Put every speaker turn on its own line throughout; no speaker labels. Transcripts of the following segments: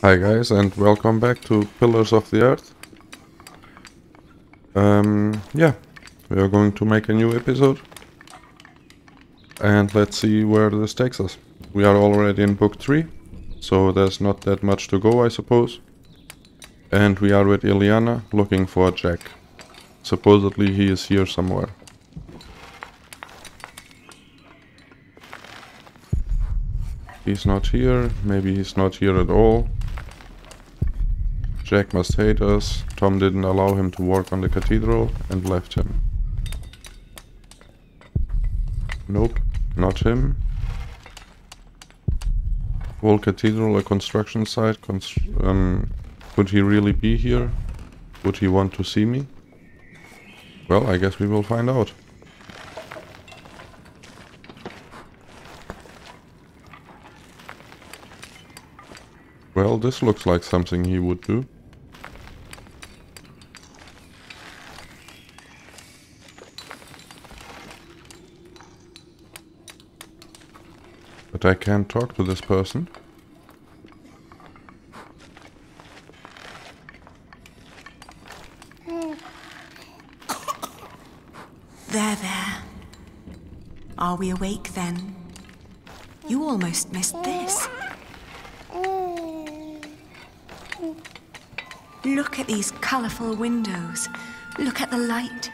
Hi guys, and welcome back to Pillars of the Earth. Yeah, we are going to make a new episode. And let's see where this takes us. We are already in book 3, so there's not that much to go, I suppose. And we are with Ileana looking for Jack. Supposedly he is here somewhere. He's not here, maybe he's not here at all. Jack must hate us. Tom didn't allow him to work on the cathedral and left him. Nope, not him. Whole cathedral a construction site. Could he really be here? Would he want to see me? Well, I guess we will find out. Well, this looks like something he would do. But I can't talk to this person.
There. Are we awake then? You almost missed this. Look at these colourful windows. Look at the light.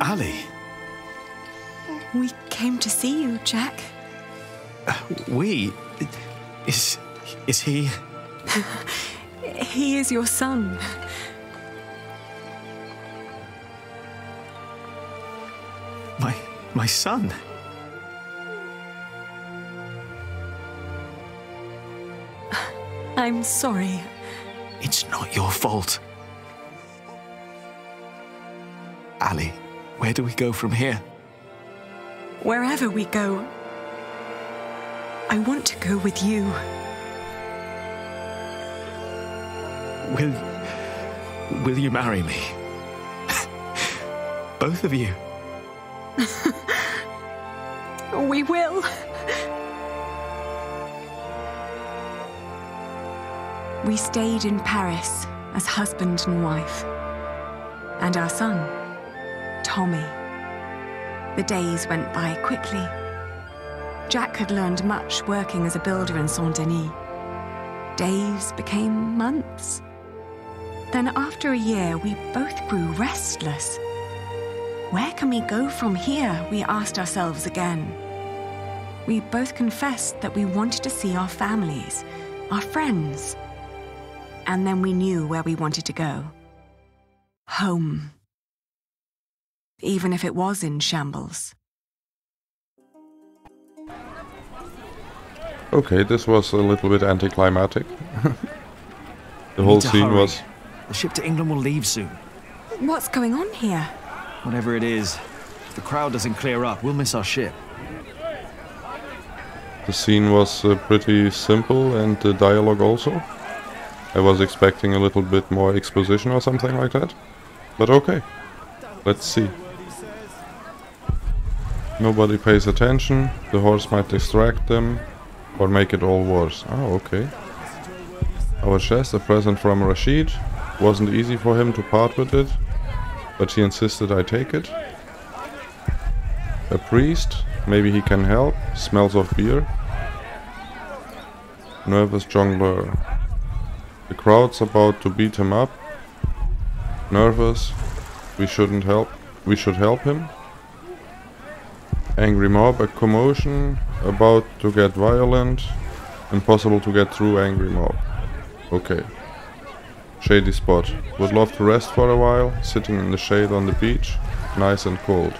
Ali.
We came to see you, Jack.
Is he?
He is your son.
My son?
I'm sorry.
It's not your fault. Ali, where do we go from here?
Wherever we go, I want to go with you.
Will you marry me? Both of you?
We will. We stayed in Paris as husband and wife. And our son, Tommy. The days went by quickly. Jack had learned much working as a builder in Saint-Denis. Days became months. Then after a year, we both grew restless. Where can we go from here, we asked ourselves again. We both confessed that we wanted to see our families, our friends. And then we knew where we wanted to go. Home. Even if it was in shambles.
Okay, this was a little bit anticlimactic. The whole scene was...
The ship to England will leave soon.
What's going on here?
Whatever it is, if the crowd doesn't clear up, we'll miss our ship.
The scene was pretty simple, and the dialogue also. I was expecting a little bit more exposition or something like that. But okay, let's see. Nobody pays attention, the horse might distract them, or make it all worse. Oh, okay. Our chest, a present from Rashid. Wasn't easy for him to part with it, but he insisted I take it. A priest, maybe he can help, smells of beer. Nervous jongleur. The crowd's about to beat him up. Nervous, we should help him. Angry mob, a commotion, about to get violent. Impossible to get through angry mob. Okay. Shady spot. Would love to rest for a while, sitting in the shade on the beach, nice and cold.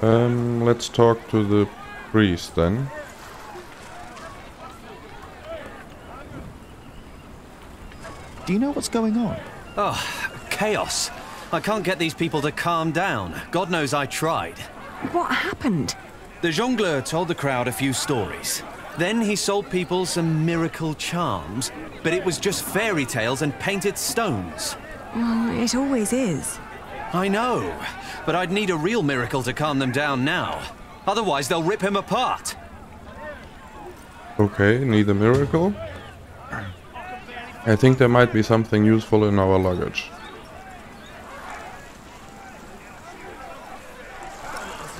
Let's talk to the priest then.
Do you know what's going on?
Oh, chaos. I can't get these people to calm down. God knows I tried.
What happened?
The jongleur told the crowd a few stories. Then he sold people some miracle charms, but it was just fairy tales and painted stones.
Well, it always is.
I know, but I'd need a real miracle to calm them down now. Otherwise, they'll rip him apart.
Okay, need a miracle. I think there might be something useful in our luggage.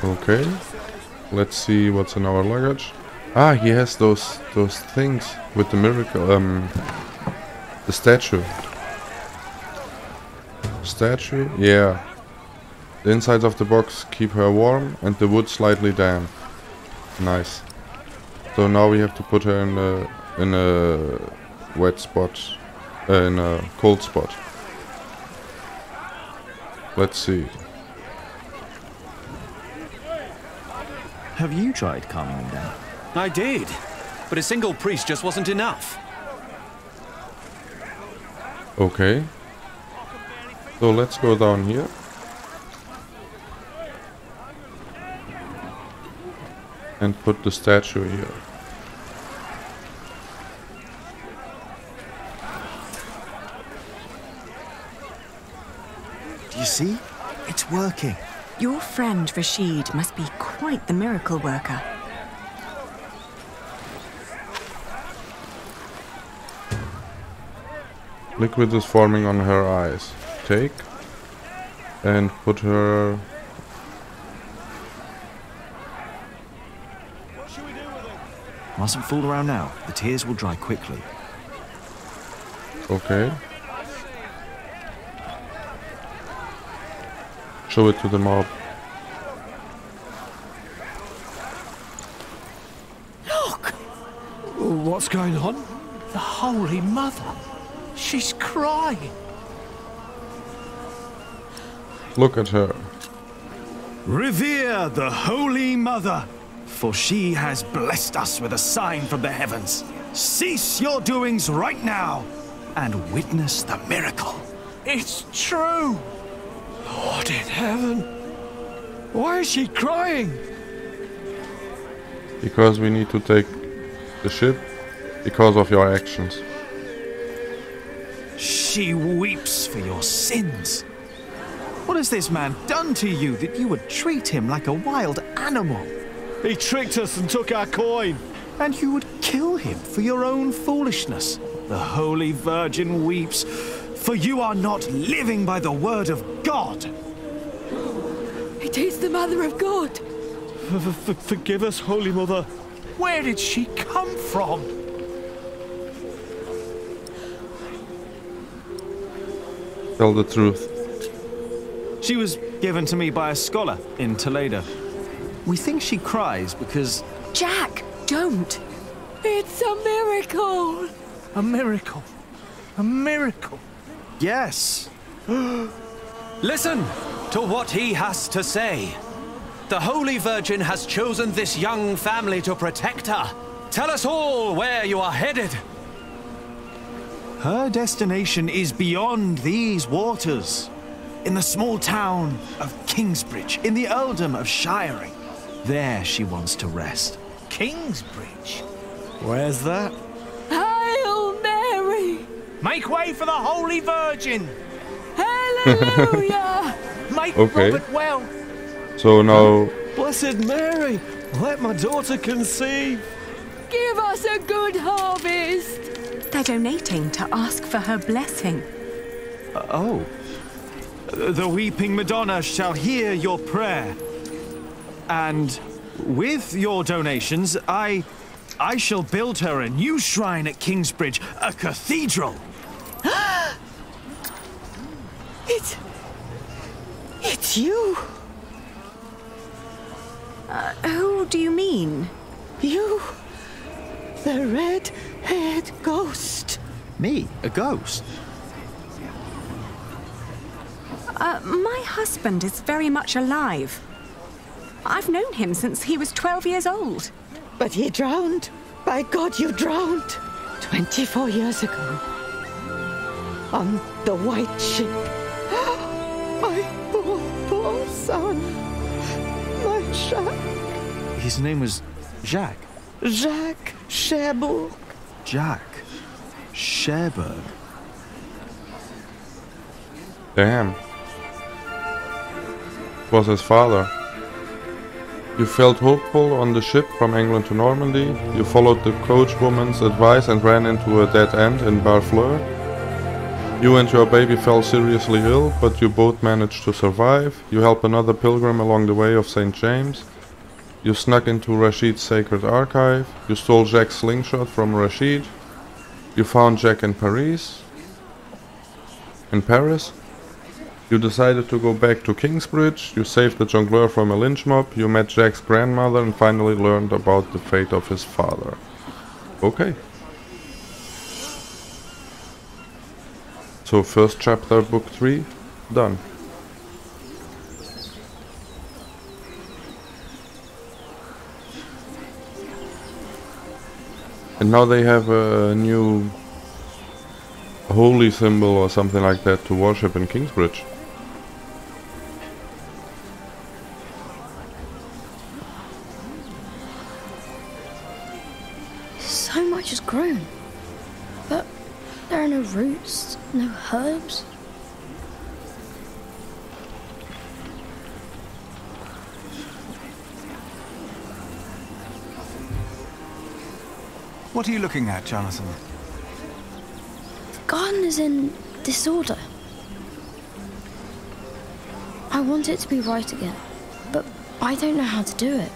Okay, let's see what's in our luggage. Ah, he has those things with the miracle, the statue. Statue? Yeah. The insides of the box keep her warm and the wood slightly damp. Nice. So now we have to put her in a wet spot, in a cold spot. Let's see.
Have you tried calming him down?
I did, but a single priest just wasn't enough.
Okay. So let's go down here. And put the statue here.
Do you see? It's working.
Your friend Rashid must be quite the miracle worker.
Liquid is forming on her eyes. Take and put her.
Mustn't fool around now. The tears will dry quickly.
Okay. Show it to the mob.
Look! What's going on? The Holy Mother. She's crying.
Look at her.
Revere the Holy Mother, for she has blessed us with a sign from the heavens. Cease your doings right now and witness the miracle.
It's true. Lord in heaven. Why is she crying?
Because we need to take the ship because of your actions.
She weeps for your sins. What has this man done to you that you would treat him like a wild animal?
He tricked us and took our coin.
And you would kill him for your own foolishness. The Holy Virgin weeps, for you are not living by the word of God.
It is the Mother of God.
Forgive us, Holy Mother.
Where did she come from?
Tell the truth.
She was given to me by a scholar in Toledo. We think she cries because...
Jack, don't!
It's a miracle.
A miracle. A miracle.
Yes.
Listen to what he has to say. The Holy Virgin has chosen this young family to protect her. Tell us all where you are headed.
Her destination is beyond these waters. In the small town of Kingsbridge, in the earldom of Shiring. There she wants to rest.
Kingsbridge? Where's that?
Hail Mary.
Make way for the Holy Virgin.
Hallelujah.
Make
Okay.
Robert well.
So now,
Blessed Mary, let my daughter conceive.
Give us a good harvest.
They're donating to ask for her blessing.
Oh. The weeping Madonna shall hear your prayer. And with your donations, I shall build her a new shrine at Kingsbridge, a cathedral.
It's you.
Who do you mean?
You. The red-haired ghost.
Me? A ghost?
My husband is very much alive. I've known him since he was 12 years old.
But he drowned. By God, you drowned. 24 years ago. On the white ship. My poor son. My child.
His name was Jacques.
Jacques Cherbourg.
Jacques Cherbourg.
Damn. It was his father. You felt hopeful on the ship from England to Normandy. You followed the coachwoman's advice and ran into a dead end in Barfleur. You and your baby fell seriously ill, but you both managed to survive. You helped another pilgrim along the way of St. James. You snuck into Rashid's sacred archive. You stole Jack's slingshot from Rashid. You found Jack in Paris. You decided to go back to Kingsbridge. You saved the jongleur from a lynch mob. You met Jack's grandmother and finally learned about the fate of his father. Okay. So first chapter, book 3, done. And now they have a new holy symbol or something like that to worship in Kingsbridge.
So much has grown, but there are no roots, no herbs.
What are you looking at, Jonathan?
The garden is in disorder. I want it to be right again, but I don't know how to do it.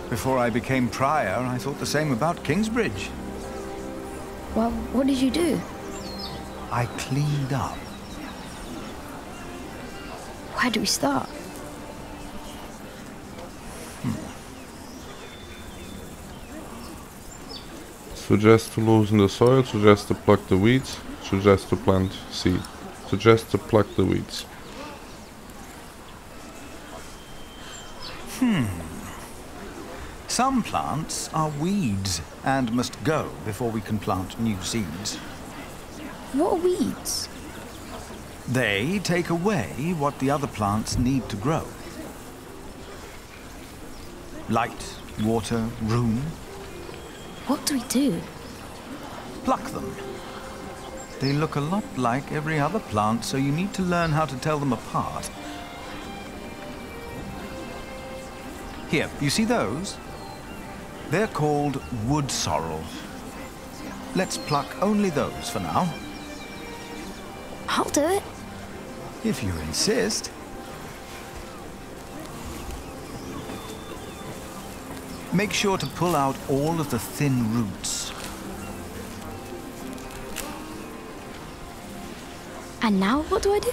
Before I became prior, I thought the same about Kingsbridge.
Well, what did you do?
I cleaned up.
Where do we start?
Suggest to loosen the soil, suggest to pluck the weeds, suggest to plant seed. Suggest to pluck the weeds.
Some plants are weeds and must go before we can plant new seeds.
What are weeds?
They take away what the other plants need to grow. Light, water, room.
What do we do?
Pluck them. They look a lot like every other plant, so you need to learn how to tell them apart. Here, you see those? They're called wood sorrel. Let's pluck only those for now.
I'll do it.
If you insist. Make sure to pull out all of the thin roots.
And now what do I do?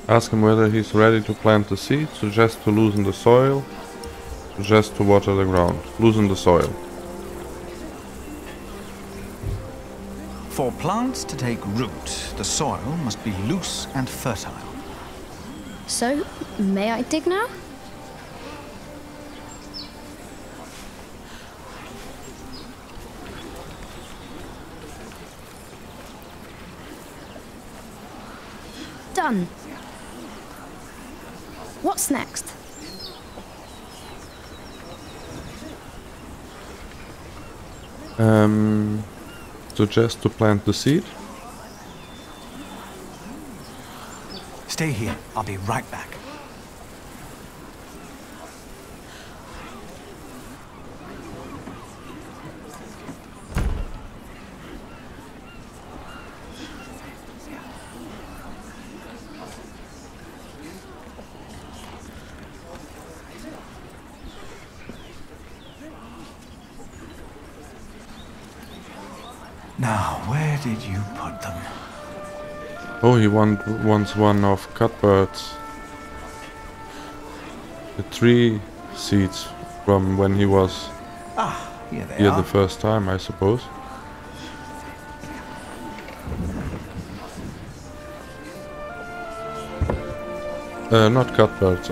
Ask him whether he's ready to plant the seed. Suggest to loosen the soil. Suggest to water the ground. Loosen the soil.
For plants to take root, the soil must be loose and fertile.
So, may I dig now? Done. What's next?
Suggest to plant the seed.
Stay here. I'll be right back. Now, where did you put them?
Oh, he wants one of Cuthbert's. The 3 seeds from when he was
Here they
here
are.
the first time, I suppose. Not Cuthbert.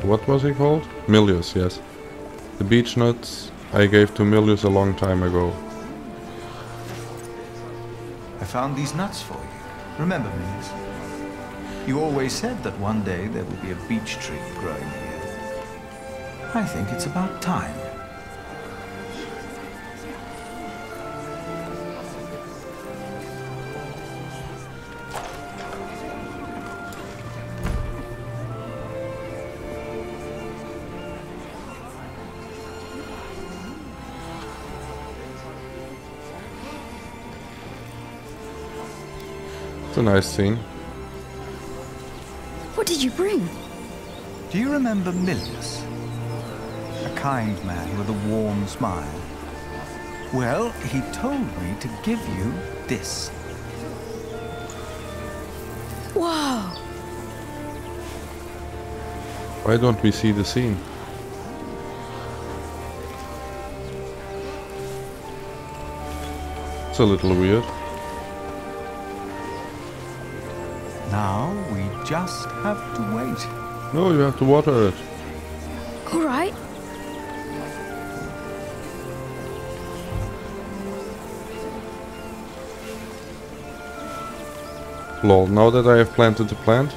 What was he called? Milius, yes. The beech nuts I gave to Milius a long time ago.
I found these nuts for you. Remember, Mills? You always said that one day there would be a beech tree growing here. I think it's about time.
It's a nice scene.
What did you bring?
Do you remember Milius? A kind man with a warm smile. Well, he told me to give you this.
Wow!
Why don't we see the scene? It's a little weird.
Now we just have to wait.
No, you have to water it.
All right.
Lol, now that I have planted the plant,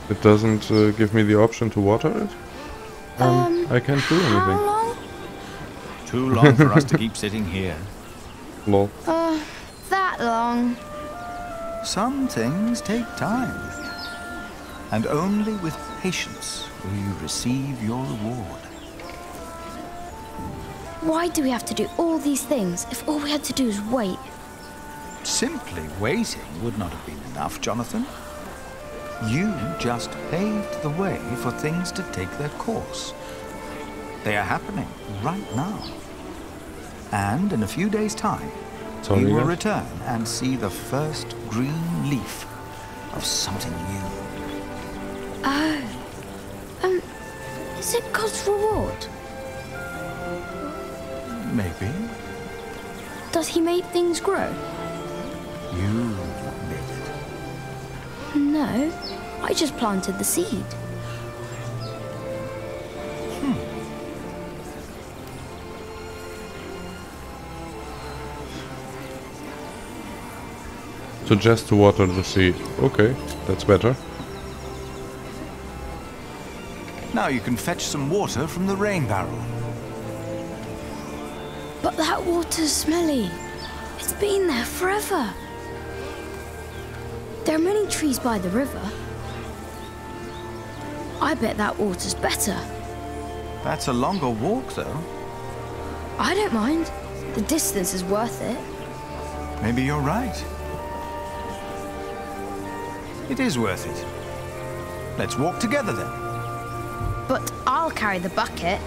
it doesn't give me the option to water it. I can't do
How
anything.
long?
Too long for us to keep sitting here.
Lol.
That long.
Some things take time. And only with patience will you receive your reward.
Why do we have to do all these things if all we had to do is wait?
Simply waiting would not have been enough, Jonathan. You just paved the way for things to take their course. They are happening right now. And in a few days' time,
Sorry,
you will
guys.
return and see the first green leaf of something new.
Oh. Is it God's reward?
Maybe
Does he make things grow?
you made it.
No. I just planted the seed.
Suggest to water the seed. Okay, that's better.
Now you can fetch some water from the rain barrel.
But that water's smelly. It's been there forever. There are many trees by the river. I bet that water's better.
That's a longer walk, though.
I don't mind. The distance is worth it.
Maybe you're right. It is worth it. Let's walk together then.
But I'll carry the bucket.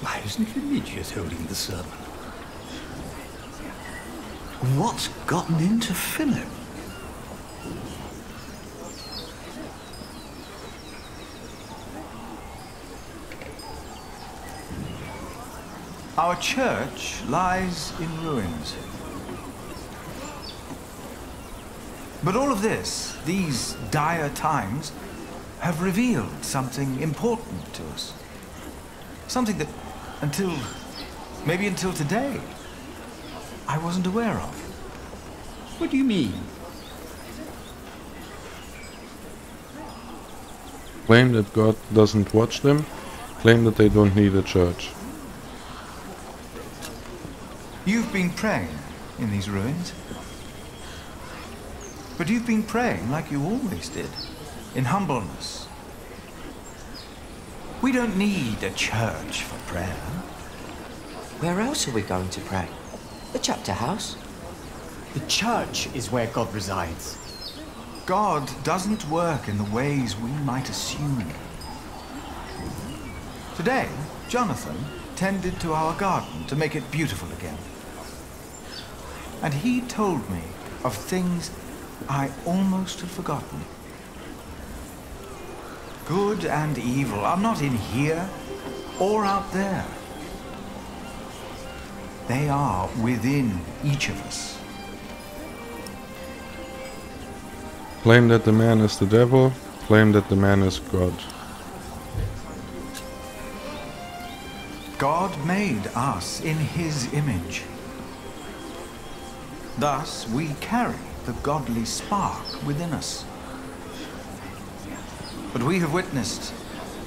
Why isn't Remigius holding the sermon? What's gotten into Philip?
Our church lies in ruins. But all of this, these dire times, have revealed something important to us. Something that, maybe until today, I wasn't aware of.
What do you mean?
Claim that God doesn't watch them. Claim that they don't need a church.
You've been praying in these ruins. But you've been praying like you always did, in humbleness. We don't need a church for prayer.
Where else are we going to pray? The chapter house?
The church is where God resides.
God doesn't work in the ways we might assume. Today, Jonathan tended to our garden to make it beautiful again. And he told me of things I almost had forgotten. Good and evil are not in here or out there. They are within each of us.
Claim that the man is the devil. Claim that the man is God.
God made us in his image. Thus we carry the godly spark within us. But we have witnessed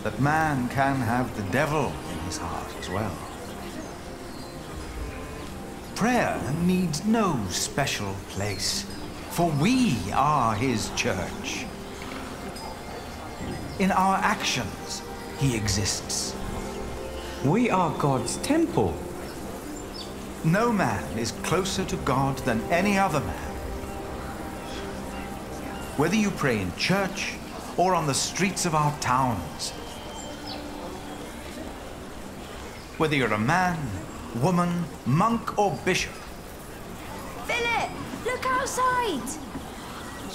that man can have the devil in his heart as well. Prayer needs no special place, for we are his church. In our actions, he exists.
We are God's temple.
No man is closer to God than any other man. Whether you pray in church or on the streets of our towns, whether you're a man, woman, monk, or bishop.
Philip, look outside!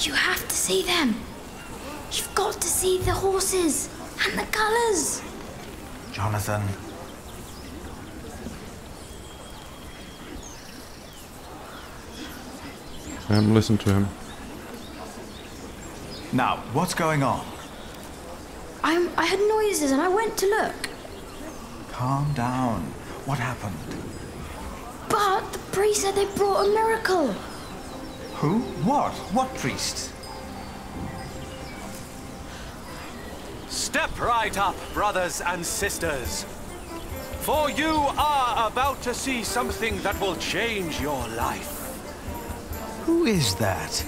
You have to see them. You've got to see the horses and the colours.
Jonathan.
Listen to him.
Now, what's going on?
I heard noises and I went to look.
Calm down. What happened?
But the priest said they brought a miracle.
Who? What? What priest?
Step right up, brothers and sisters. For you are about to see something that will change your life.
Who is that?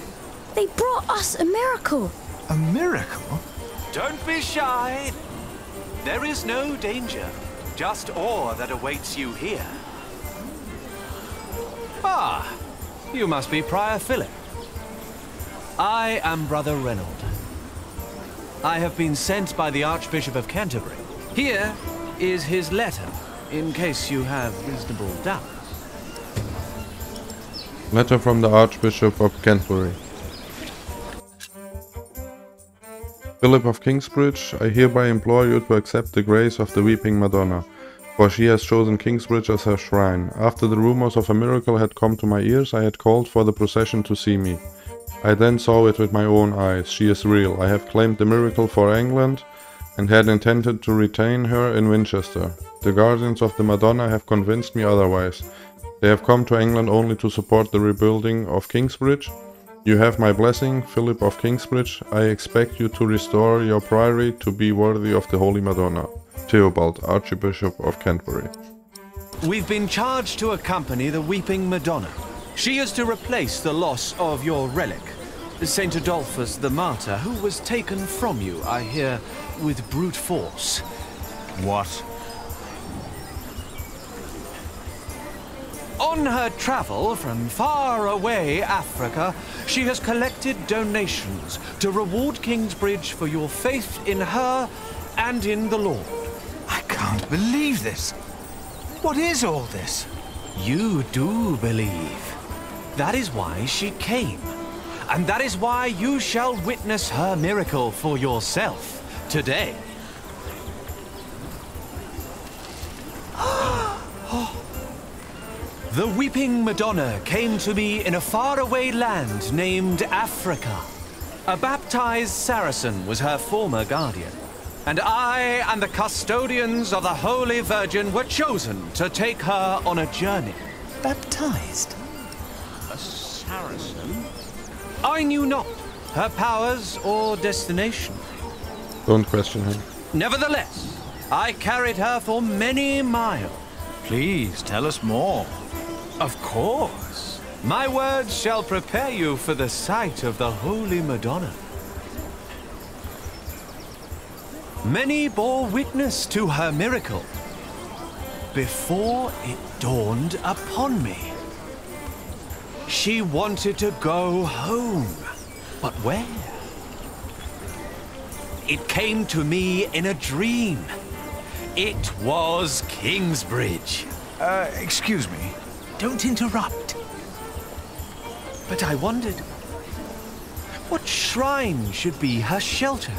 They brought us a miracle.
A miracle?
Don't be shy. There is no danger, just awe that awaits you here. Ah, you must be Prior Philip. I am Brother Reynold. I have been sent by the Archbishop of Canterbury. Here is his letter, in case you have reasonable doubts.
Letter from the Archbishop of Canterbury. Philip of Kingsbridge, I hereby implore you to accept the grace of the Weeping Madonna, for she has chosen Kingsbridge as her shrine. After the rumors of a miracle had come to my ears, I had called for the procession to see me. I then saw it with my own eyes. She is real. I have claimed the miracle for England and had intended to retain her in Winchester. The guardians of the Madonna have convinced me otherwise. They have come to England only to support the rebuilding of Kingsbridge. You have my blessing, Philip of Kingsbridge. I expect you to restore your priory to be worthy of the Holy Madonna. Theobald, Archbishop of Canterbury.
We've been charged to accompany the Weeping Madonna. She is to replace the loss of your relic, Saint Adolphus the Martyr, who was taken from you, I hear, with brute force.
What?
On her travel from far away Africa, she has collected donations to reward Kingsbridge for your faith in her and in the Lord.
I can't believe this. What is all this?
You do believe. That is why she came. And that is why you shall witness her miracle for yourself today. The Weeping Madonna came to me in a faraway land named Africa. A baptized Saracen was her former guardian. And I and the custodians of the Holy Virgin were chosen to take her on a journey.
Baptized?
A Saracen? I knew not her powers or destination.
Don't question him.
Nevertheless, I carried her for many miles.
Please, tell us more.
Of course. My words shall prepare you for the sight of the Holy Madonna. Many bore witness to her miracle before it dawned upon me. She wanted to go home, but where? It came to me in a dream. It was Kingsbridge.
Excuse me. Don't interrupt.
But I wondered, what shrine should be her shelter?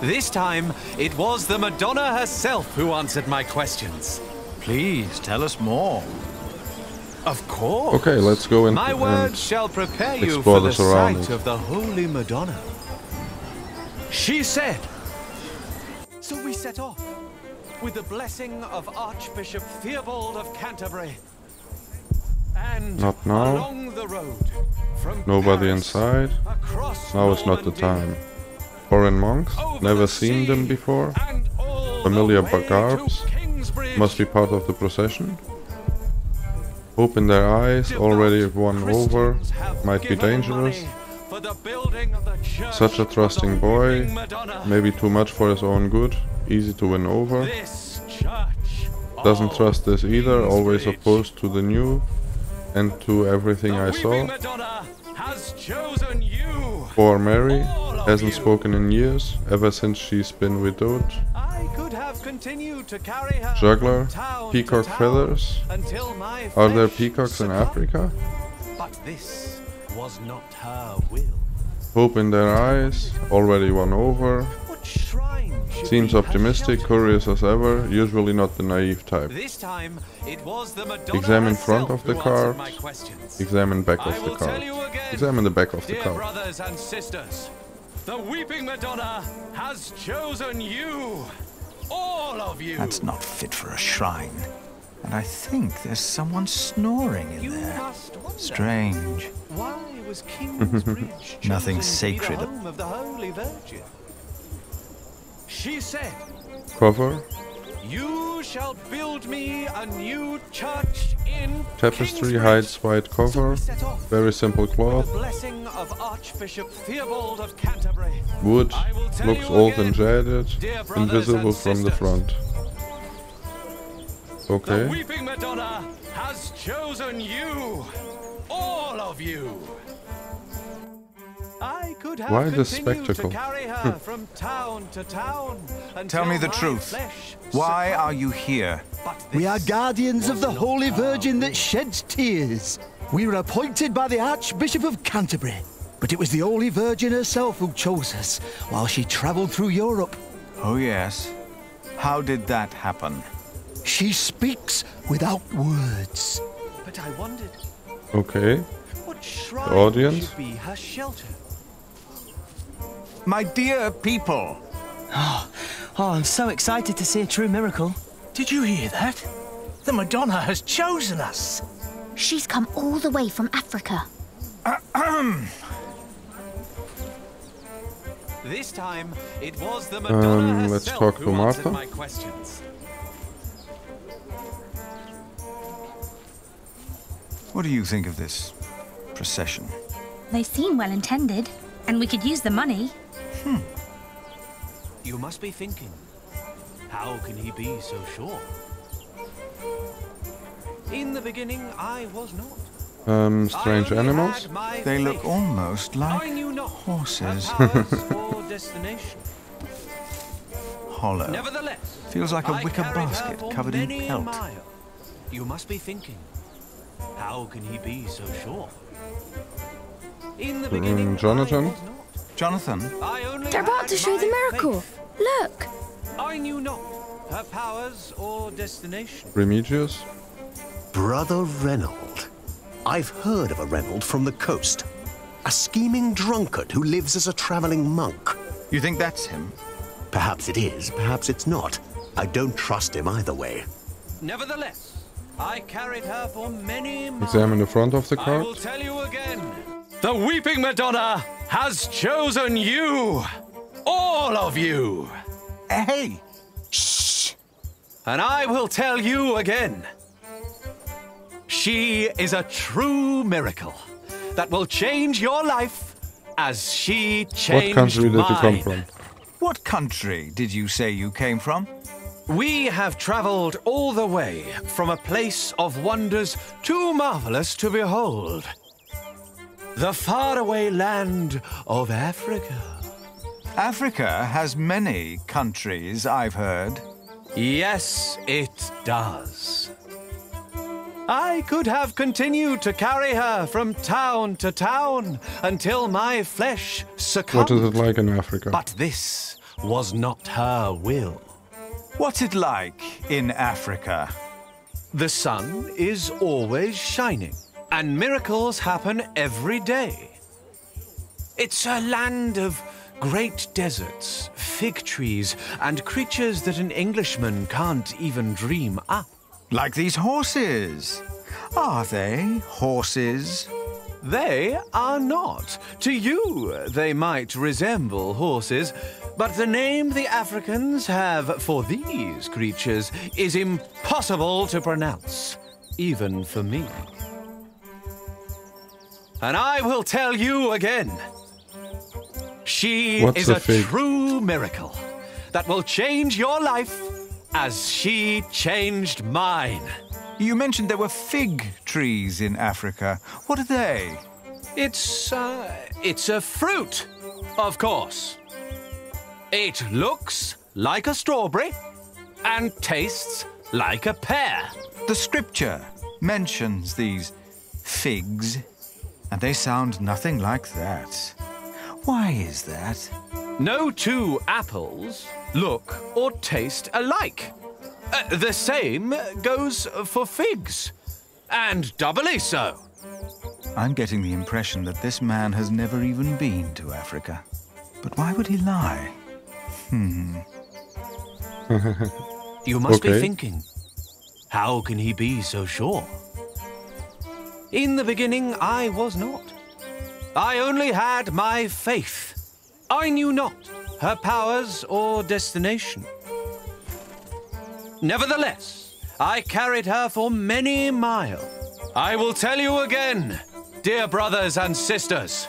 This time, it was the Madonna herself who answered my questions.
Please, tell us more.
Of course.
Okay, let's go in
My
and
words shall prepare you
explore
for
the
the
surroundings.
sight of the Holy Madonna. She said. So we set off, with the blessing of Archbishop Theobald of Canterbury. And
Not now.
along the road, from
Nobody
Paris,
inside.
across
Now is not the
Normandy,
time. Foreign monks,
over
never
the
seen them
sea,
before.
and all
Familiar
the way
garbs,
to Kingsbridge.
must be part of the procession. Open their eyes, already won over,
Christians have
might be
given
dangerous.
money for the building of the church
Such a
of the
trusting boy,
Weeping Madonna.
maybe too much for his own good, easy to win over.
This church
Doesn't
of
trust this either, always
Kingsbridge.
opposed to the new and to everything
The
I
Weeping
saw.
Madonna has chosen you.
Poor Mary
All of
hasn't
you.
spoken in years, ever since she's been widowed.
I could have continued to carry her
Juggler,
from town
peacock
to town
feathers.
until my
Are there
flesh
peacocks in
succumbed.
Africa?
But this was not her will.
Hope in their eyes, already won over.
What shrine should
Seems
be her
optimistic,
shelter?
curious as ever, usually not the naive type.
This time it was the Madonna
Examine
herself
front of the
who answered
card.
my questions.
Examine back
I
of the
will tell
card.
you again,
Examine the back of the
dear
card.
brothers and sisters, the Weeping Madonna has chosen you, all of you.
That's not fit for a shrine. And I think there's someone snoring in
You
there.
must wonder,
Strange.
why was Kingsbridge
Nothing
chosen
sacred.
to be the home of the Holy Virgin? She said,
Cover,
"You shall build me a new church in
tapestry
Kingsbridge."
hides white cover,
Set off
very simple
with
cloth,
the blessing of Archbishop Theobald of Canterbury.
wood,
I will tell
looks
you
old
again,
and jaded,
dear brothers
invisible
and
from the
sisters.
front.
The
Okay,
Weeping Madonna has chosen you, all of you. I could have
Why this
continued
spectacle?
to carry her from town to town until
Tell me the
my
truth.
flesh
Why
succumbed.
are you here?
But
We are
this
guardians of
was
the
not
Holy
her
Virgin that
will.
sheds tears. We were appointed by the Archbishop of Canterbury, but it was the Holy Virgin herself who chose us while she travelled through Europe.
Oh, yes. How did that happen?
She speaks without words.
But I wondered,
okay.
what shrine
audience?
should be her shelter?
My dear people,
Oh, I'm so excited to see a true miracle.
Did you hear that? The Madonna has chosen us.
She's come all the way from Africa.
This time, it was the Madonna
let's
herself
talk
who
to
answered
Martha.
my questions.
what do you think of this procession?
They seem well intended, and we could use the money.
You must be thinking, how can he be so sure? In the beginning, I was not.
Strange
I only
animals?
had my
They look
faith.
almost
I
like
knew not
horses.
her powers or destination.
Hollow.
Nevertheless,
Feels like a
I
wicker
carried her
basket
for
covered in
many a
pelt.
mile. You must be thinking, how can he be so sure? In the beginning,
Jonathan?
I was not.
Jonathan,
I only
They're about
had
to show
my
the miracle.
faith.
Look!
I knew not her powers or destination.
Remigius?
Brother Reynold. I've heard of a Reynold from the coast. A scheming drunkard who lives as a traveling monk.
you think that's him?
Perhaps it is, perhaps it's not. I don't trust him either way.
Nevertheless, I carried her for many miles.
Examine the front of the
I
card.
will tell you again. The Weeping Madonna has chosen you, all of you.
Hey!
Shh!
And I will tell you again. She is a true miracle that will change your life as she
What
changed
country did you come
mine.
from?
What country did you say you came from?
We have traveled all the way from a place of wonders too marvelous to behold. The faraway land of Africa.
Africa has many countries, I've heard.
Yes, it does. I could have continued to carry her from town to town until my flesh succumbed.
What is it like in Africa?
But this was not her will.
What's it like in Africa?
The sun is always shining, and miracles happen every day. It's a land of great deserts, fig trees, and creatures that an Englishman can't even dream up.
Like these horses. Are they horses?
They are not. To you, they might resemble horses, but the name the Africans have for these creatures is impossible to pronounce, even for me. And I will tell you again. She is a true miracle that will change your life as she changed mine.
You mentioned there were fig trees in Africa. What are they?
It's a fruit, of course. It looks like a strawberry and tastes like a pear.
The scripture mentions these figs, and they sound nothing like that. Why is that?
No two apples look or taste alike. The same goes for figs, and doubly so.
I'm getting the impression that this man has never even been to Africa. But why would he lie?
You must be thinking, how can he be so sure? In the beginning, I was not. I only had my faith. I knew not her powers or destination. Nevertheless, I carried her for many miles. I will tell you again, dear brothers and sisters,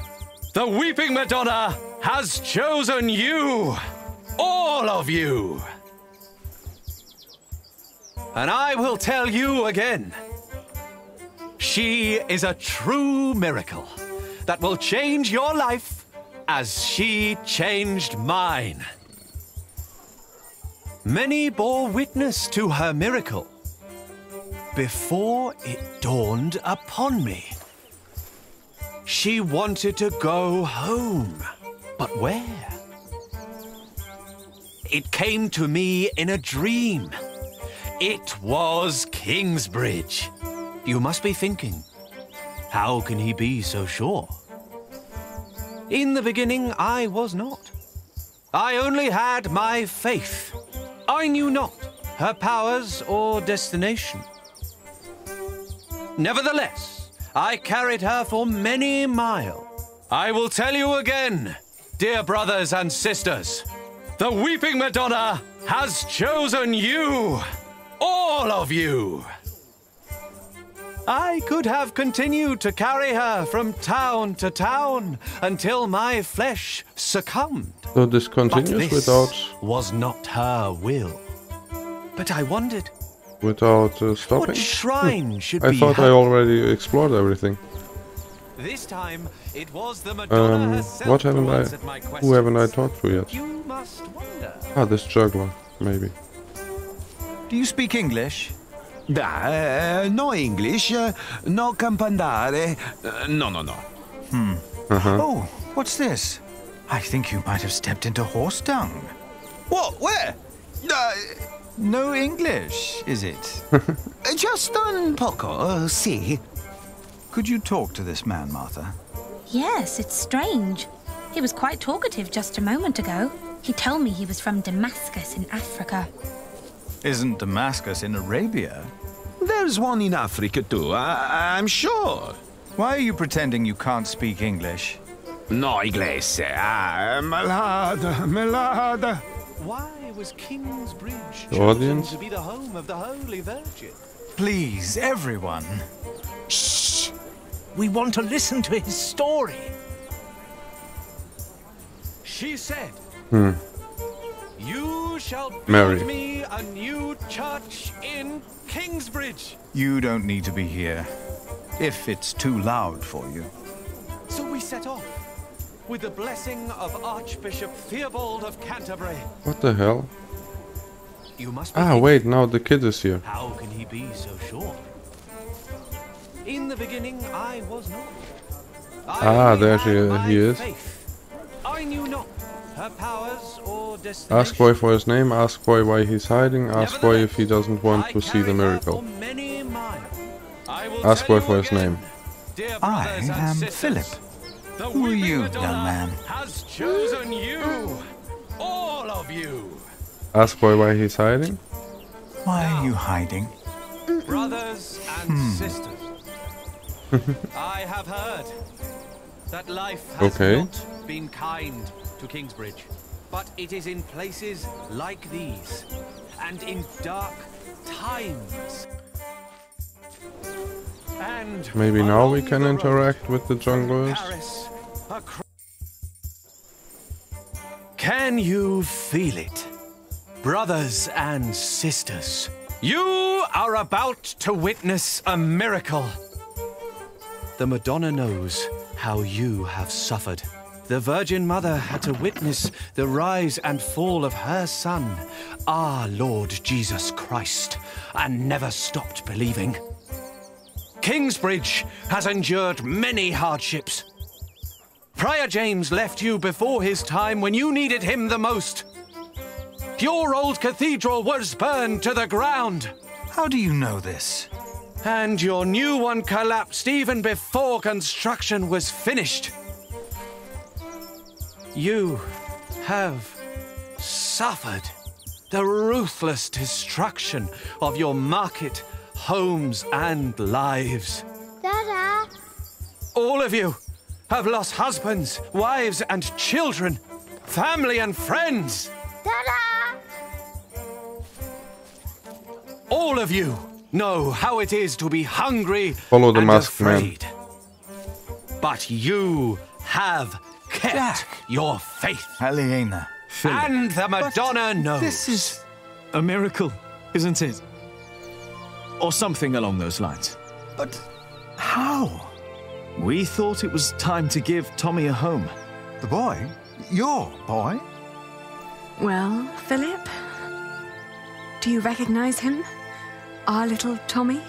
the Weeping Madonna has chosen you, all of you. And I will tell you again, she is a true miracle that will change your life as she changed mine. Many bore witness to her miracle before it dawned upon me. She wanted to go home, but where? It came to me in a dream. It was Kingsbridge. You must be thinking, how can he be so sure? In the beginning, I was not. I only had my faith. I knew not her powers or destination. Nevertheless, I carried her for many miles. I will tell you again, dear brothers and sisters, the Weeping Madonna has chosen you, all of you. I could have continued to carry her from town to town until my flesh succumbed.
So this continues without...
was not her will. But I wondered...
Without stopping?
What shrine should
I
be
thought
her?
I already explored everything.
This time, it was the Madonna herself
what haven't
who
I...
answered my questions.
Who haven't I talked to yet?
You must wonder.
Ah, this juggler, maybe.
Do you speak English?
No English, no campandare, no.
Oh, what's this? I think you might have stepped into horse dung.
What? Where?
No English, is it?
Just un poco, si.
Could you talk to this man, Martha?
Yes, it's strange. He was quite talkative just a moment ago. He told me he was from Damascus in Africa.
Isn't Damascus in Arabia?
There's one in Africa too, I'm sure.
Why are you pretending you can't speak English?
No inglese, melada.
Why was Kingsbridge
The
chosen
audience?
to be the home of the Holy Virgin?
Please, everyone.
Shh! We want to listen to his story.
She said, You shall build
Mary.
me a new church in Kingsbridge.
You don't need to be here, if it's too loud for you.
So we set off, with the blessing of Archbishop Theobald of Canterbury.
What the hell?
You must be
Wait, now the kid is here.
How can he be so sure? In the beginning, I was not.
There he is.
I knew not her powers or destination.
Ask boy for his name, ask boy why he's hiding, ask boy if he doesn't want to see the miracle.
Many
Ask boy for his name.
I am Philip. Who are you, young man?
Has chosen you, all of you.
Ask boy why he's hiding.
Why are you hiding?
Brothers and sisters, I have heard that life has not been kind to Kingsbridge, but it is in places like these and in dark times. And
maybe now we can interact with the junglers.
Can you feel it? Brothers and sisters, you are about to witness a miracle. The Madonna knows how you have suffered. The Virgin Mother had to witness the rise and fall of her Son, our Lord Jesus Christ, and never stopped believing. Kingsbridge has endured many hardships. Prior James left you before his time when you needed him the most. Your old cathedral was burned to the ground.
How do you know this?
And your new one collapsed even before construction was finished. You have suffered the ruthless destruction of your market, homes, and lives.
Dada!
All of you have lost husbands, wives, and children, family and friends.
Dada!
All of you know how it is to be hungry
Follow the
and
masked man.
afraid. But you have kept your faith.
Aliena.
And the Madonna knows.
This is a miracle, isn't it? Or something along those lines.
But how?
We thought it was time to give Tommy a home.
The boy? Your boy?
Well, Philip, do you recognize him? Our little Tommy?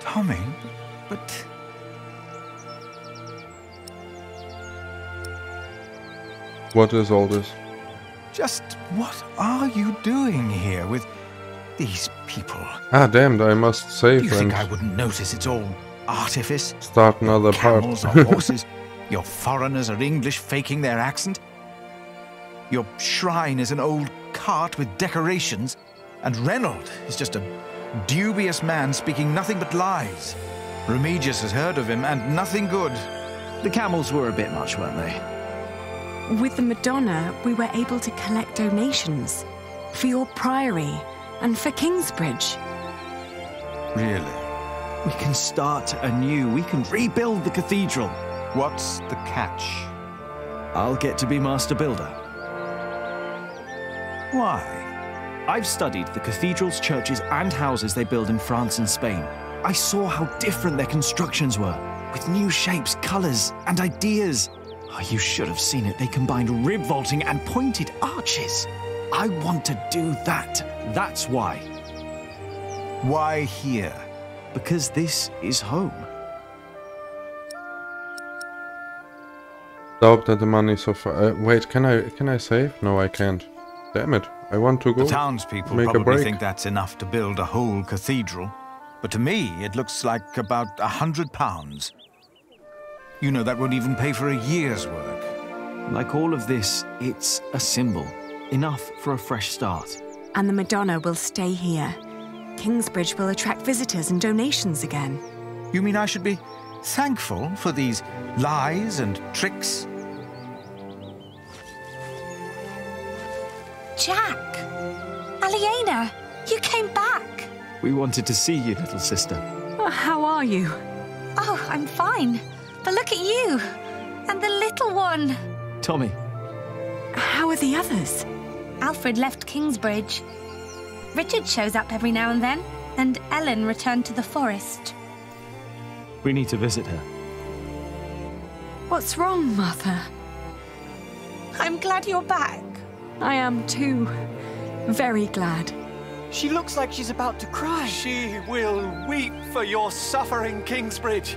Tommy? But...
What is all this?
Just what are you doing here with these people?
Ah, damned, I must save
You
and
think I wouldn't notice it's all artifice?
start another part.
Camels or horses? Your foreigners are English faking their accent? Your shrine is an old cart with decorations? And Reynold is just a dubious man speaking nothing but lies. Remigius has heard of him and nothing good.
The camels were a bit much, weren't they?
With the Madonna, we were able to collect donations for your priory and for Kingsbridge.
Really?
We can start anew. We can rebuild the cathedral.
What's the catch?
I'll get to be master builder.
Why?
I've studied the cathedrals, churches, and houses they build in France and Spain. I saw how different their constructions were, with new shapes, colors, and ideas. Oh, you should have seen it. They combined rib vaulting and pointed arches. I want to do that. That's why.
Why here?
Because this is home.
Doubt that the money so far. Wait, can I save? No, I can't. Damn it! I want to go.
The townspeople
make a
probably
break.
think that's enough to build a whole cathedral, but to me it looks like about £100. You know, that won't even pay for a year's work.
Like all of this, it's a symbol. Enough for a fresh start.
And the Madonna will stay here. Kingsbridge will attract visitors and donations again.
You mean I should be thankful for these lies and tricks?
Jack! Aliena! You came back!
We wanted to see you, little sister.
How are you?
Oh, I'm fine. But look at you! And the little one!
Tommy.
How are the others?
Alfred left Kingsbridge. Richard shows up every now and then, and Ellen returned to the forest.
We need to visit her.
What's wrong, Mother?
I'm glad you're back.
I am too. Very glad.
She looks like she's about to cry.
She will weep for your suffering, Kingsbridge.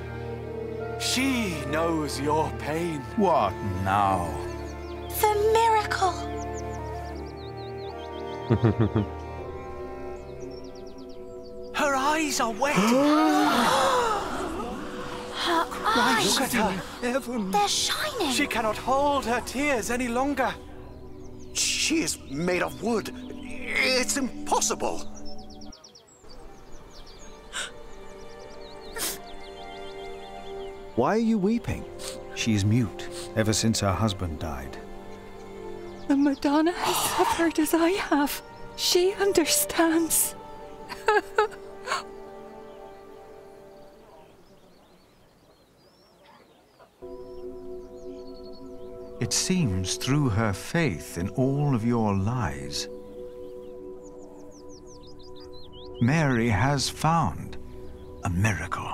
She knows your pain.
What now?
The miracle!
Her eyes
eyes are wet.
Her eyes!
Look at her.
They're shining!
She cannot hold her tears any longer.
She is made of wood. It's impossible.
Why are you weeping? She is mute ever since her husband died.
The Madonna has suffered as I have. She understands.
It seems through her faith in all of your lies, Mary has found a miracle.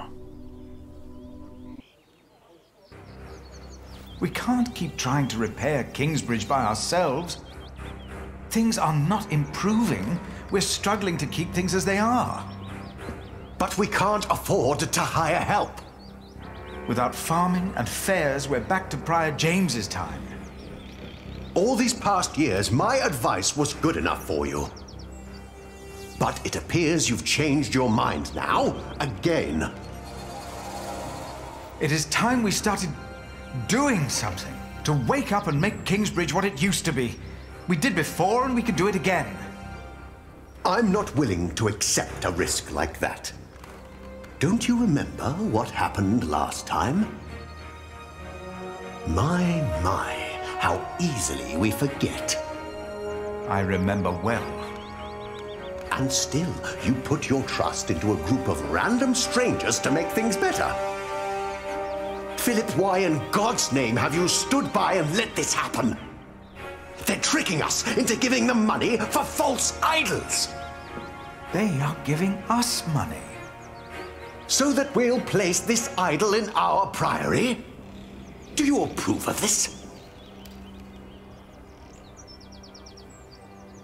We can't keep trying to repair Kingsbridge by ourselves. Things are not improving. We're struggling to keep things as they are.
But we can't afford to hire help.
Without farming and fairs, we're back to Prior James's time.
All these past years, my advice was good enough for you. But it appears you've changed your mind now, again.
It is time we started doing something to wake up and make Kingsbridge what it used to be. We did before, and we can do it again.
I'm not willing to accept a risk like that. Don't you remember what happened last time? My, how easily we forget.
I remember well.
And still, you put your trust into a group of random strangers to make things better. Philip, why in God's name have you stood by and let this happen? They're tricking us into giving them money for false idols.
They are giving us money.
So that we'll place this idol in our priory? Do you approve of this?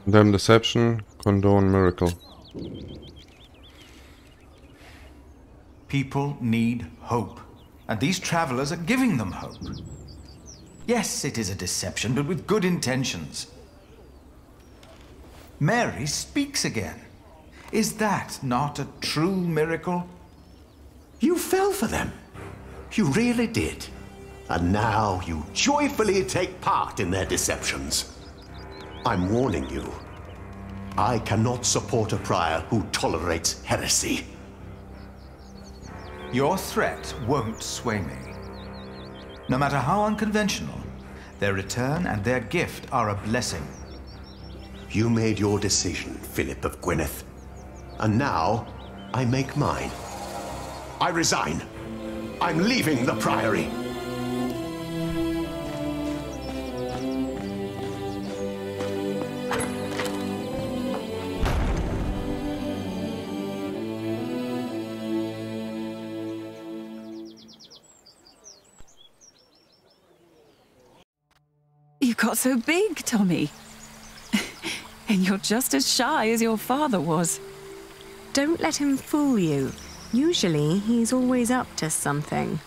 Condemn deception, condone miracle.
People need hope, and these travelers are giving them hope. Yes, it is a deception, but with good intentions. Mary speaks again. Is that not a true miracle?
You fell for them. You really did. And now you joyfully take part in their deceptions. I'm warning you. I cannot support a prior who tolerates heresy.
Your threat won't sway me. No matter how unconventional, their return and their gift are a blessing.
You made your decision, Philip of Gwynedd. And now, I make mine. I resign. I'm leaving the priory.
You got so big, Tommy. And you're just as shy as your father was.
Don't let him fool you. Usually, he's always up to something.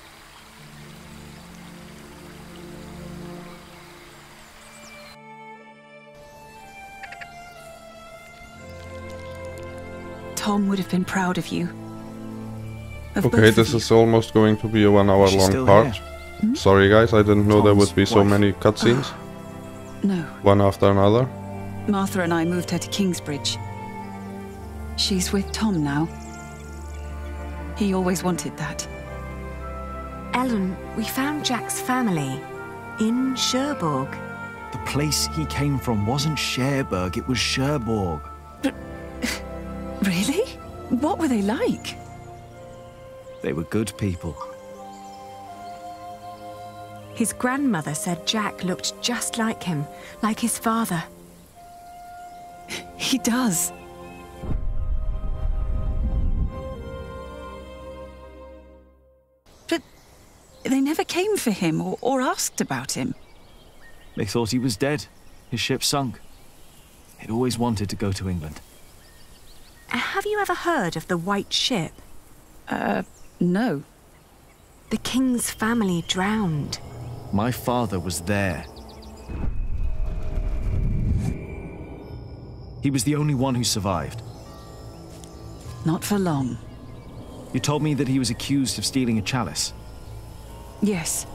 Tom would have been proud of you.
Okay, this is almost going to be a 1 hour long part. Sorry guys, I didn't know there would be so many cutscenes.
No.
One after another.
Martha and I moved her to Kingsbridge. She's with Tom now. He always wanted that.
Ellen, we found Jack's family in Cherbourg.
The place he came from wasn't Cherbourg, it was Cherbourg.
Really? What were they like?
They were good people.
His grandmother said Jack looked just like him, like his father.
He does. But they never came for him or asked about him.
They thought he was dead. His ship sunk. He'd always wanted to go to England.
Have you ever heard of the White Ship?
No.
The king's family drowned.
My father was there. He was the only one who survived.
Not for long.
You told me that he was accused of stealing a chalice.
Yes,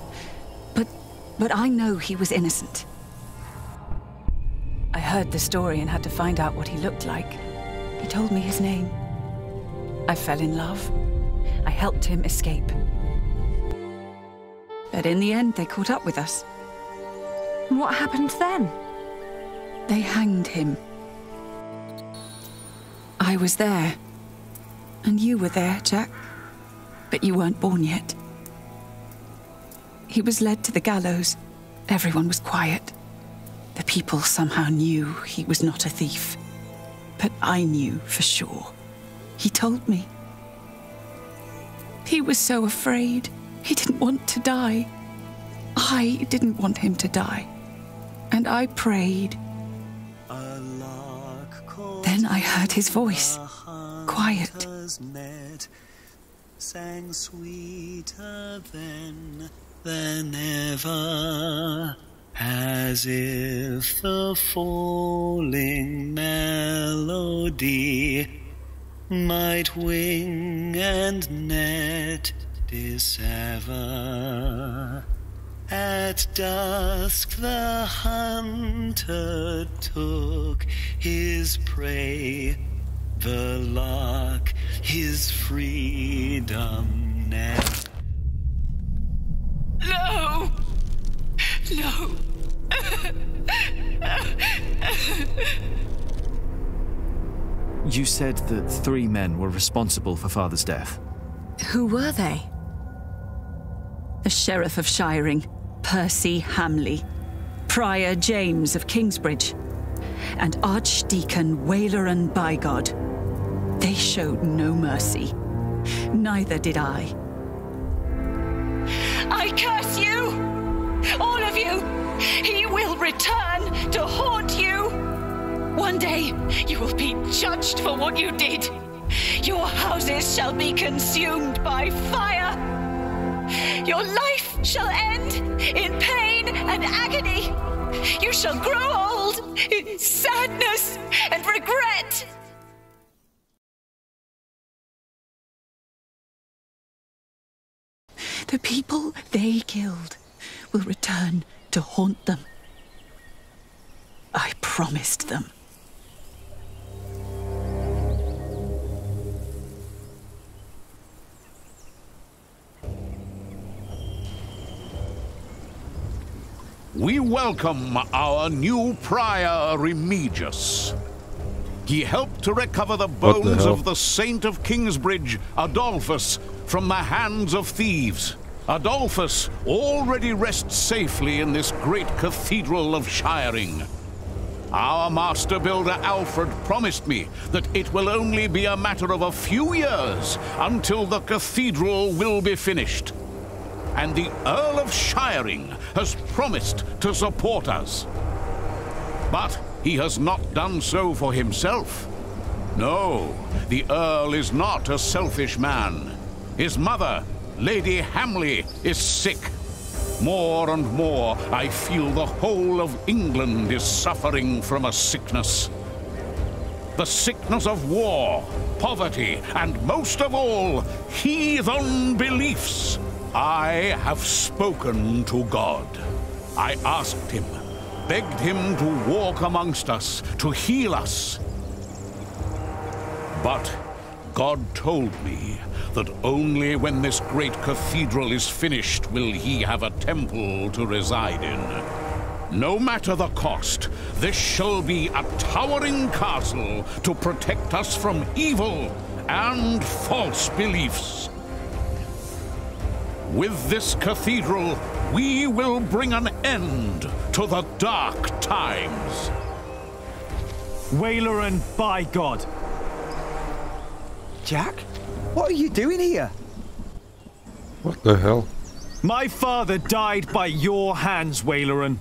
but I know he was innocent. I heard the story and had to find out what he looked like. He told me his name. I fell in love. I helped him escape. But in the end, they caught up with us.
What happened then?
They hanged him. I was there. And you were there, Jack. But you weren't born yet. He was led to the gallows. Everyone was quiet. The people somehow knew he was not a thief. But I knew for sure. He told me. He was so afraid. He didn't want to die. I didn't want him to die. And I prayed. Then I heard his voice. Quiet.
Sang sweeter than ever, as if the falling melody might wing and net dissever. At dusk the hunter took his prey, the lark his freedom net.
No! No!
You said that 3 men were responsible for Father's death.
Who were they?
The Sheriff of Shiring, Percy Hamley, Prior James of Kingsbridge, and Archdeacon Waileran Bygod. They showed no mercy. Neither did I.
I curse you! All of you! He will return to haunt you! One day, you will be judged for what you did. Your houses shall be consumed by fire. Your life shall end in pain and agony. You shall grow old in sadness and regret.
The people they killed will return to haunt them. I promised them.
We welcome our new prior, Remigius. He helped to recover the bones of the Saint of Kingsbridge, Adolphus, from the hands of thieves. Adolphus already rests safely in this great cathedral of Shiring. Our master builder Alfred promised me that it will only be a matter of a few years until the cathedral will be finished. And the Earl of Shiring has promised to support us. But he has not done so for himself. No, the Earl is not a selfish man. His mother, Lady Hamley, is sick. More and more, I feel the whole of England is suffering from a sickness. The sickness of war, poverty, and most of all, heathen beliefs. I have spoken to God. I asked him, begged him to walk amongst us, to heal us. But God told me that only when this great cathedral is finished will he have a temple to reside in. No matter the cost, this shall be a towering castle to protect us from evil and false beliefs. With this cathedral, we will bring an end to the dark times.
Waileran Bygod.
Jack, what are you doing here?
What the hell?
My father died by your hands, Waileran.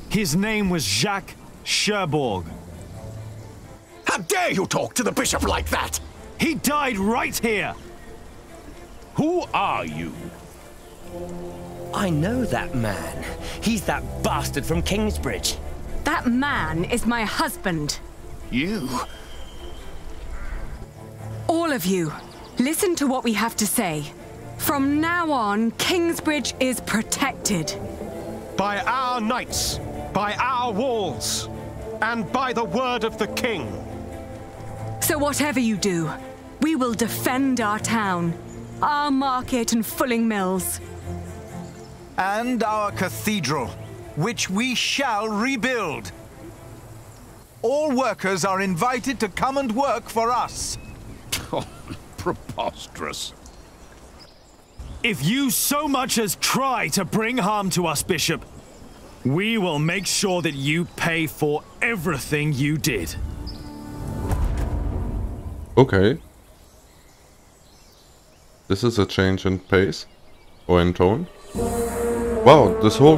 His name was Jacques Cherbourg.
How dare you talk to the bishop like that?
He died right here.
Who are you?
I know that man. He's that bastard from Kingsbridge.
That man is my husband.
You?
All of you, listen to what we have to say. From now on, Kingsbridge is protected.
By our knights, by our walls, and by the word of the king.
So whatever you do, we will defend our town, our market and fulling mills.
And our cathedral, which we shall rebuild. All workers are invited to come and work for us.
Oh, preposterous.
If you so much as try to bring harm to us, Bishop, we will make sure that you pay for everything you did.
Okay. This is a change in pace, or in tone. Wow, this whole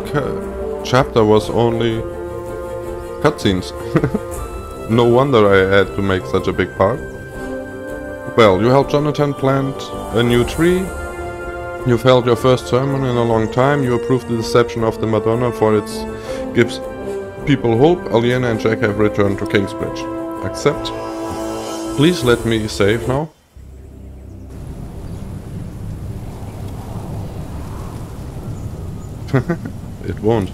chapter was only cutscenes. No wonder I had to make such a big part. Well, you helped Jonathan plant a new tree. You've held your first sermon in a long time. You approved the deception of the Madonna, for it gives people hope. Aliena and Jack have returned to Kingsbridge. Accept. Please let me save now. It won't.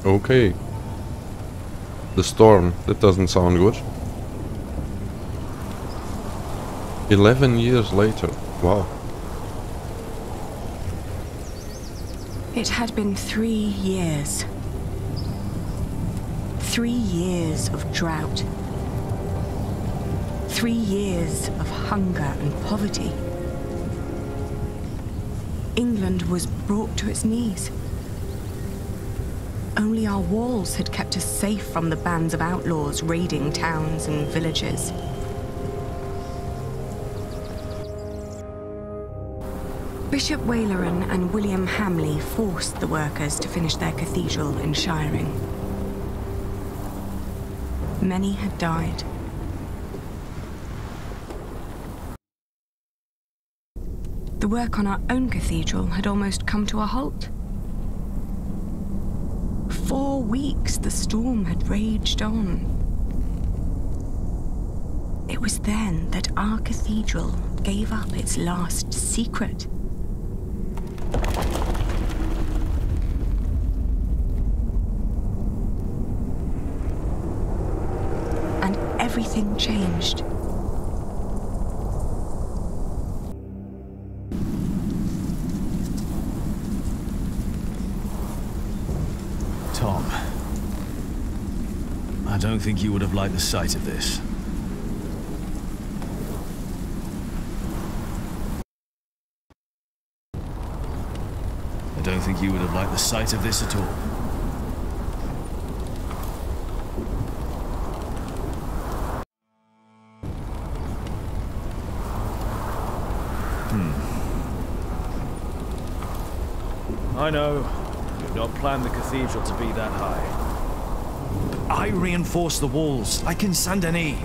Okay. The storm, that doesn't sound good. 11 years later, wow.
It had been 3 years. 3 years of drought. 3 years of hunger and poverty. England was brought to its knees. Only our walls had kept us safe from the bands of outlaws raiding towns and villages. Bishop Waleran and William Hamley forced the workers to finish their cathedral in Shiring. Many had died. The work on our own cathedral had almost come to a halt. 4 weeks the storm had raged on. It was then that our cathedral gave up its last secret. And everything changed.
Tom, I don't think you would have liked the sight of this. I don't think you would have liked the sight of this at all. I know. You've not planned the cathedral to be that high. But I reinforced the walls, like in Saint Denis.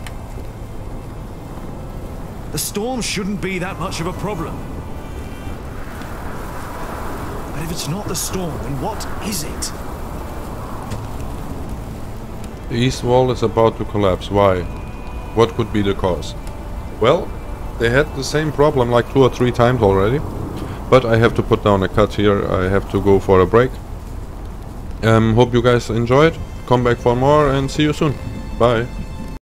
The storm shouldn't be that much of a problem. But if it's not the storm, then what is it?
The east wall is about to collapse. Why? What could be the cause? Well, they had the same problem like 2 or 3 times already. But I have to put down a cut here. I have to go for a break. Hope you guys enjoyed. Come back for more and see you soon. Bye.